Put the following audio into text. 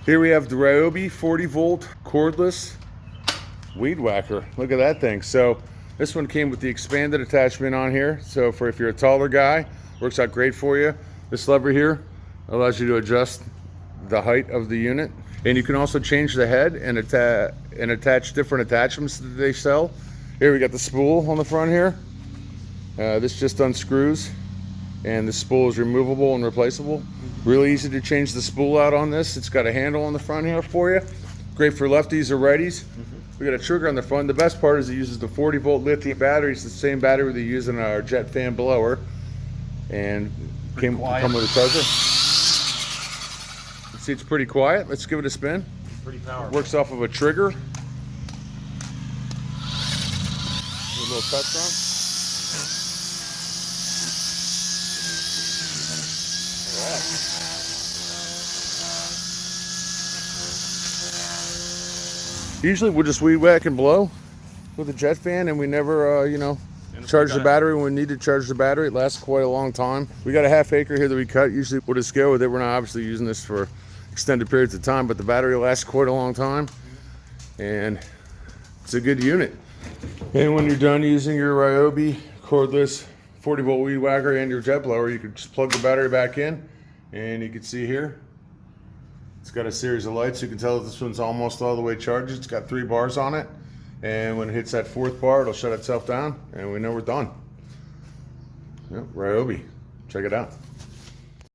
Here we have the RYOBI 40 volt cordless weed whacker. Look at that thing. So this one came with the expanded attachment on here. So for if you're a taller guy, works out great for you. This lever here allows you to adjust the height of the unit. And you can also change the head and attach different attachments that they sell. Here we got the spool on the front here. This just unscrews and the spool is removable and replaceable. Really easy to change the spool out on this. It's got a handle on the front here for you. Great for lefties or righties. We got a trigger on the front. The best part is it uses the 40 volt lithium battery. It's the same battery they use in our jet fan blower. And come with a charger. See, it's pretty quiet. Let's give it a spin. Pretty powerful. Works off of a trigger. A little touch on. Usually we'll just weed whack and blow with a jet fan, and we never, charge the battery when we need to charge the battery. It lasts quite a long time. We got a half acre here that we cut. Usually we'll just go with it. We're not obviously using this for extended periods of time, but the battery lasts quite a long time, and it's a good unit. And when you're done using your RYOBI cordless 40 volt weed whacker and your jet blower, you can just plug the battery back in, and you can see here, it's got a series of lights. You can tell that this one's almost all the way charged. It's got 3 bars on it. And when it hits that 4th bar, it'll shut itself down and we know we're done. Yep, RYOBI. Check it out.